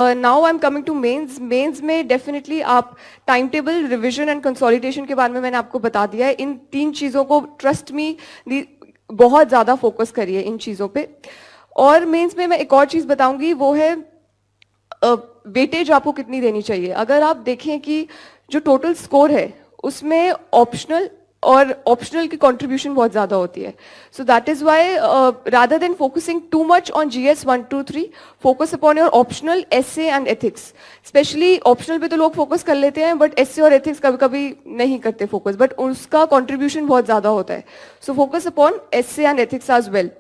Now I am coming to mains. Mains में definitely आप time table, revision and consolidation के बारे में मैंने आपको बता दिया है. इन 3 चीज़ों को ट्रस्ट मी बहुत ज़्यादा फोकस करिए इन चीज़ों पे. और मेंस में मैं एक और चीज़ बताऊंगी, वो है वेटेज आपको कितनी देनी चाहिए. अगर आप देखें कि जो टोटल स्कोर है उसमें ऑप्शनल और ऑप्शनल की कंट्रीब्यूशन बहुत ज़्यादा होती है. So that is why rather than focusing too much on GS 1 2 3, focus upon your optional essay and ethics. Specially optional पे तो लोग फोकस कर लेते हैं, बट एसे और एथिक्स कभी कभी नहीं करते फोकस, बट उसका कॉन्ट्रीब्यूशन बहुत ज़्यादा होता है. So focus upon essay and ethics as well.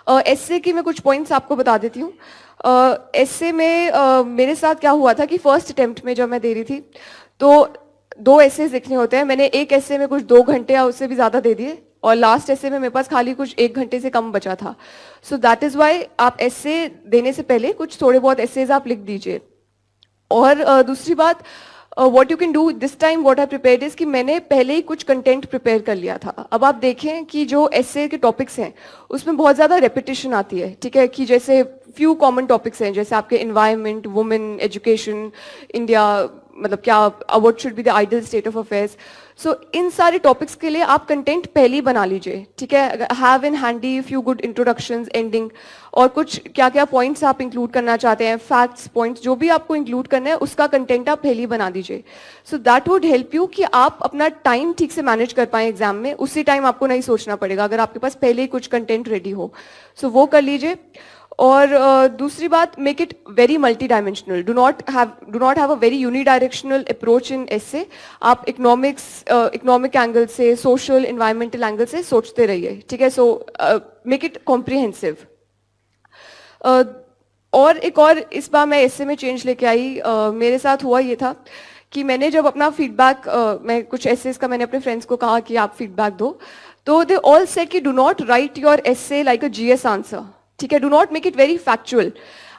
Essay की मैं कुछ पॉइंट्स आपको बता देती हूँ. एसे में मेरे साथ क्या हुआ था कि फर्स्ट अटेम्प्ट में जब मैं दे रही थी तो 2 एसे लिखने होते हैं. मैंने एक एसे में कुछ 2 घंटे या उससे भी ज़्यादा दे दिए, और लास्ट एसे में मेरे पास खाली कुछ 1 घंटे से कम बचा था. सो दैट इज़ वाई आप एसे देने से पहले कुछ थोड़े बहुत एसेज आप लिख दीजिए. और दूसरी बात, what you can do this time, what I prepared is कि मैंने पहले ही कुछ कंटेंट प्रिपेयर कर लिया था. अब आप देखें कि जो एसे के टॉपिक्स हैं उसमें बहुत ज़्यादा रेपिटेशन आती है. ठीक है, कि जैसे फ्यू कॉमन टॉपिक्स हैं, जैसे आपके एनवायरनमेंट, वुमेन, एजुकेशन, इंडिया, मतलब क्या, what should be the ideal state of affairs. So इन सारे टॉपिक्स के लिए आप कंटेंट पहले ही बना लीजिए. ठीक है, have in handy few good introductions, ending, और कुछ क्या क्या पॉइंट्स आप इंक्लूड करना चाहते हैं, फैक्ट्स, पॉइंट्स, जो भी आपको इंक्लूड करना है उसका कंटेंट आप पहले ही बना दीजिए. So that would help you कि आप अपना टाइम ठीक से मैनेज कर पाएं एग्जाम में. उसी टाइम आपको नहीं सोचना पड़ेगा अगर आपके पास पहले ही कुछ कंटेंट रेडी हो. सो वो कर लीजिए. और दूसरी बात, make it very multi dimensional. Do not have a very unidirectional approach in essay. आप इकोनॉमिक एंगल से, सोशल, एनवायरमेंटल एंगल से सोचते रहिए. ठीक है, सो मेक इट कॉम्प्रिहेंसिव. और एक और इस बार मैं एसे में चेंज लेके आई. मेरे साथ हुआ ये था कि मैंने जब अपना फीडबैक, मैं कुछ एसेस का मैंने अपने फ्रेंड्स को कहा कि आप फीडबैक दो, तो दे ऑल सेड कि do not write your essay like a GS answer. ठीक है, do not make it very factual.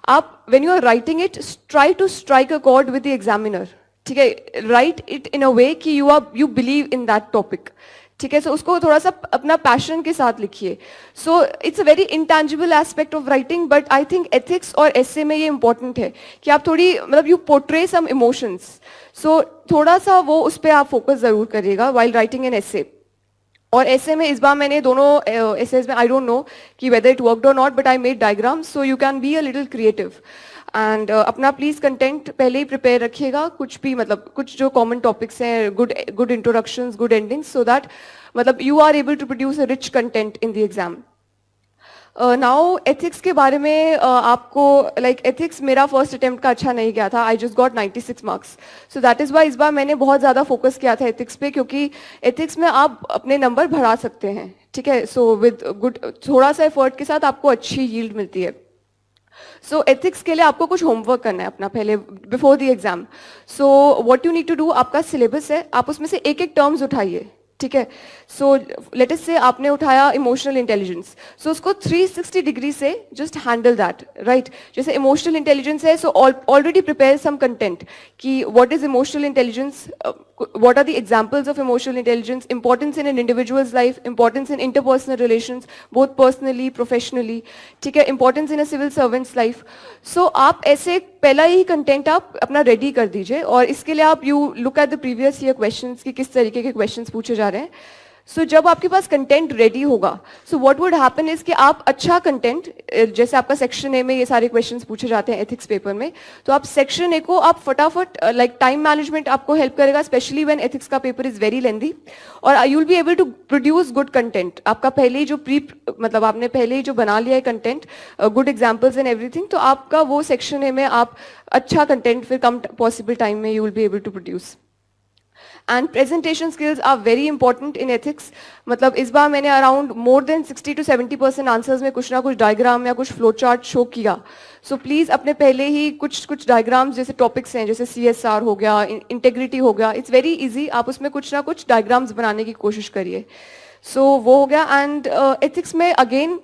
आप when you are writing it, try to strike a chord with the examiner. ठीक है, write it in a way कि you believe in that topic. ठीक है, सो उसको थोड़ा सा अपना पैशन के साथ लिखिए. So it's a very intangible aspect of writing, but I think ethics और एसे में ये इंपॉर्टेंट है कि आप थोड़ी, मतलब यू पोर्ट्रे सम इमोशंस. सो थोड़ा सा वो उस पर आप फोकस जरूर करिएगा वाइल राइटिंग एन एसे. और ऐसे में इस बार मैंने दोनों एसेज में, आई डोंट नो कि वेदर इट वर्कड और not, but I made diagrams, so you can be a little creative. And अपना प्लीज कंटेंट पहले ही प्रिपेयर रखिएगा. कुछ भी, मतलब कुछ जो कॉमन टॉपिक्स हैं, good introductions, good endings, so that मतलब you are able to produce a rich content in the exam. Now ethics के बारे में आपको, लाइक एथिक्स मेरा फर्स्ट अटेम्प्ट का अच्छा नहीं गया था. I just got 96 marks. So that is why इस बार मैंने बहुत ज़्यादा फोकस किया था एथिक्स पे, क्योंकि एथिक्स में आप अपने नंबर बढ़ा सकते हैं. ठीक है, सो विद गुड, थोड़ा सा एफर्ट के साथ आपको अच्छी यील्ड मिलती है. सो एथिक्स के लिए आपको कुछ होमवर्क करना है अपना पहले, before the exam. So what you need to do, आपका सिलेबस है, आप उसमें से एक एक टर्म्स उठाइए. ठीक है, सो लेट अस से आपने उठाया इमोशनल इंटेलिजेंस, सो उसको 360 डिग्री से जस्ट हैंडल दैट. राइट, जैसे इमोशनल इंटेलिजेंस है, so already prepare some content कि what is emotional intelligence, what are the examples of emotional intelligence, importance in an individual's life, importance in interpersonal relations, both personally, professionally. ठीक है, importance in a civil servant's life. So आप ऐसे पहला ही content आप अपना ready कर दीजिए. और इसके लिए आप you look at the previous year questions कि किस तरीके के क्वेश्चंस पूछे जा रहे हैं. सो जब आपके पास कंटेंट रेडी होगा, so what would happen is कि आप अच्छा कंटेंट, जैसे आपका सेक्शन ए में ये सारे क्वेश्चंस पूछे जाते हैं एथिक्स पेपर में, तो आप सेक्शन ए को आप फटाफट, लाइक टाइम मैनेजमेंट आपको हेल्प करेगा, स्पेशली व्हेन एथिक्स का पेपर इज वेरी लेंथी. और you will be able to produce good content. आपका पहले ही जो मतलब आपने पहले ही जो बना लिया है content, good examples and everything, तो आपका वो सेक्शन ए में आप अच्छा कंटेंट फिर कम पॉसिबल टाइम में you will be able to produce. And presentation skills are very important in ethics. मतलब इस बार मैंने around more than 60 to 70% answers में कुछ ना कुछ डायग्राम या कुछ फ्लो चार्ट शो किया. सो प्लीज अपने पहले ही कुछ डायग्राम्स, जैसे टॉपिक्स हैं, जैसे CSR हो गया, इंटेग्रिटी हो गया, इट्स वेरी इजी, आप उसमें कुछ ना कुछ डायग्राम्स बनाने की कोशिश करिए. सो वो हो गया. एंड एथिक्स में again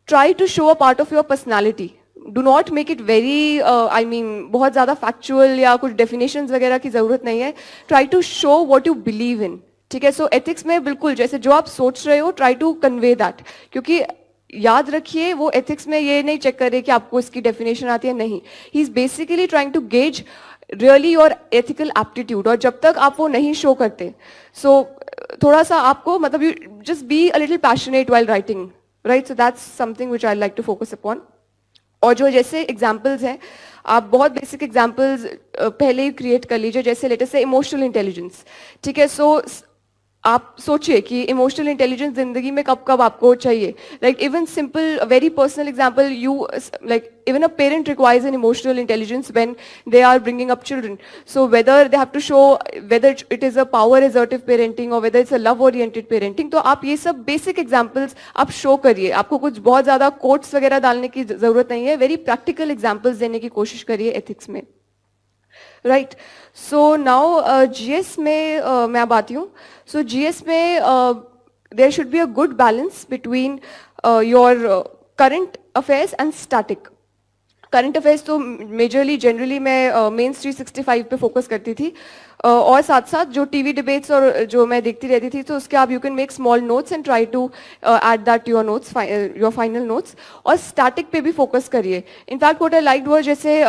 try to show a part of your personality. Do not make it very, I mean बहुत ज़्यादा फैक्चुअल या कुछ डेफिनेशंस वगैरह की ज़रूरत नहीं है. Try to show what you believe in. ठीक है, सो एथिक्स में बिल्कुल जैसे जो आप सोच रहे हो, ट्राई टू कन्वे दैट, क्योंकि याद रखिए वो एथिक्स में ये नहीं चेक करे कि आपको इसकी डेफिनेशन आती है, नहीं, he is basically trying to gauge really your ethical aptitude, और जब तक आप वो नहीं शो करते, सो थोड़ा सा आपको मतलब you just be a little passionate while writing, right, so that's something which I like to focus upon. और जो जैसे एग्जाम्पल्स हैं, आप बहुत बेसिक एग्जाम्पल्स पहले ही क्रिएट कर लीजिए, जैसे लेटेस्ट से इमोशनल इंटेलिजेंस, ठीक है, सो आप सोचिए कि इमोशनल इंटेलिजेंस जिंदगी में कब कब आपको चाहिए, like even simple very personal example, you like even a parent requires an emotional intelligence when they are bringing up children, so whether they have to show whether it is a power assertive parenting or whether it's a love oriented parenting, तो आप ये सब basic examples आप show करिए, आपको कुछ बहुत ज़्यादा quotes वगैरह डालने की ज़रूरत नहीं है, very practical examples देने की कोशिश करिए ethics में, राइट। सो नाउ जीएस में मैं अब आती हूँ। सो जीएस में there should be a good balance between your current affairs and static. Current affairs तो मेजरली जनरली मैं मेंस 365 पे फोकस करती थी, और साथ साथ जो टीवी डिबेट्स और जो मैं देखती रहती थी, तो उसके आप you can make small notes and try to add that to your notes, your final notes. और स्टैटिक पे भी फोकस करिए। In fact what I liked was जैसे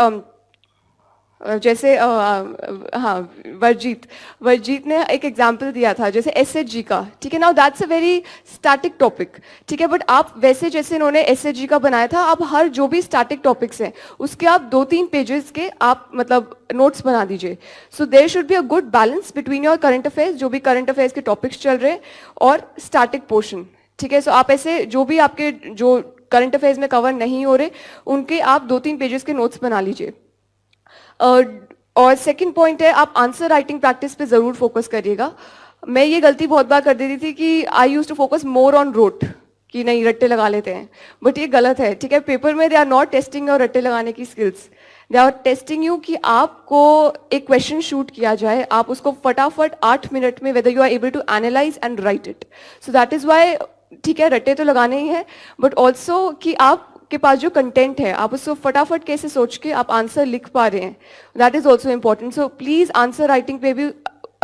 हाँ, वर्जीत ने एक एग्जाम्पल दिया था जैसे एसएचजी का, ठीक है, now that's a very static topic, ठीक है, बट आप वैसे जैसे इन्होंने एसएचजी का बनाया था, आप हर जो भी स्टैटिक टॉपिक्स हैं उसके आप 2-3 पेजेस के आप मतलब नोट्स बना दीजिए। So there should be a good balance between your current affairs, जो भी करंट अफेयर्स के टॉपिक्स चल रहे हैं, और स्टैटिक पोर्शन, ठीक है। सो आप ऐसे जो भी आपके जो करंट अफेयर्स में कवर नहीं हो रहे उनके आप 2-3 पेजेस के नोट्स बना लीजिए। और सेकंड पॉइंट है, आप आंसर राइटिंग प्रैक्टिस पे जरूर फोकस करिएगा। मैं ये गलती बहुत बार कर देती थी कि I use to focus more on rote, कि नहीं रट्टे लगा लेते हैं, बट ये गलत है, ठीक है। पेपर में they are not testing your रट्टे लगाने की skills, they are testing you कि आपको एक क्वेश्चन शूट किया जाए, आप उसको फटाफट 8 मिनट में whether you are able to analyse and write it. So that is why, ठीक है, रट्टे तो लगाने ही है, बट ऑल्सो कि आप के पास जो कंटेंट है आप उसको फटाफट कैसे सोच के आप आंसर लिख पा रहे हैं, that is also important. So please answer writing पे भी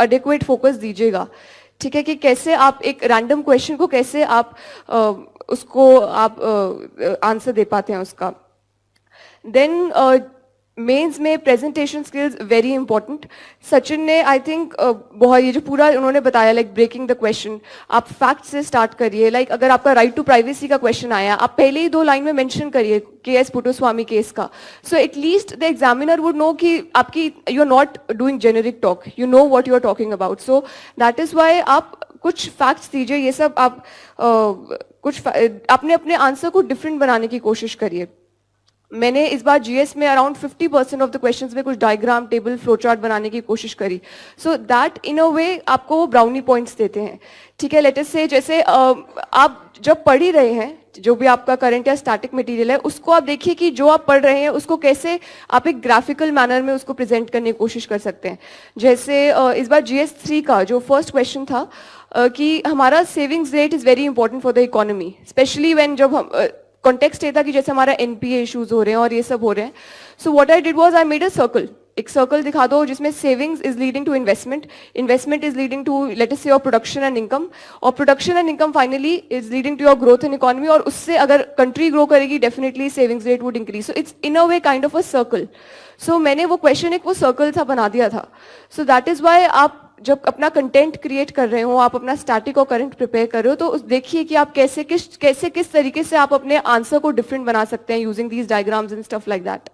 एडिक्वेट फोकस दीजिएगा, ठीक है, कि कैसे आप एक रैंडम क्वेश्चन को कैसे आप उसको आप आंसर दे पाते हैं उसका। देन मेंस में presentation skills very important. Sachin ने आई थिंक बहुत ये जो पूरा उन्होंने बताया, लाइक ब्रेकिंग द क्वेश्चन, आप फैक्ट से स्टार्ट करिए। लाइक अगर आपका राइट टू प्राइवेसी का क्वेश्चन आया, आप पहले ही 2 लाइन में मेंशन करिए केएस पुट्टुस्वामी केस का, so at least the examiner would know कि आपकी you are not doing generic talk, you know what you are talking about. So that is why आप कुछ फैक्ट्स दीजिए, ये सब आप कुछ अपने अपने आंसर को डिफरेंट बनाने की कोशिश करिए। मैंने इस बार जीएस में अराउंड 50% ऑफ द क्वेश्चंस में कुछ डायग्राम, टेबल, फ्लो चार्ट बनाने की कोशिश करी, सो दैट इन अ वे आपको वो ब्राउनी पॉइंट्स देते हैं, ठीक है। लेटेस्ट से जैसे आप जब पढ़ ही रहे हैं, जो भी आपका करंट या स्टैटिक मटेरियल है, उसको आप देखिए कि जो आप पढ़ रहे हैं उसको कैसे आप एक ग्राफिकल मैनर में उसको प्रेजेंट करने की कोशिश कर सकते हैं। जैसे इस बार जीएस 3 का जो फर्स्ट क्वेश्चन था कि हमारा savings rate is very important for the economy, specially when जब हम कॉन्टेक्स्ट ये था कि जैसे हमारा एनपीए इश्यूज हो रहे हैं और ये सब हो रहे हैं। So what I did was I made a circle, एक सर्कल दिखा दो जिसमें savings is leading to investment, investment is leading to let us say your production and income, और production and income finally is leading to your growth in economy, और उससे अगर country grow करेगी definitely savings rate would increase. So it's in a way kind of a circle. सो मैंने वो question एक वो सर्कल था बना दिया था। सो दैट इज वाई आप जब अपना कंटेंट क्रिएट कर रहे हो, आप अपना स्टैटिक और करंट प्रिपेयर कर रहे हो, तो देखिए कि आप कैसे किस तरीके से आप अपने आंसर को डिफरेंट बना सकते हैं using these diagrams and stuff like that.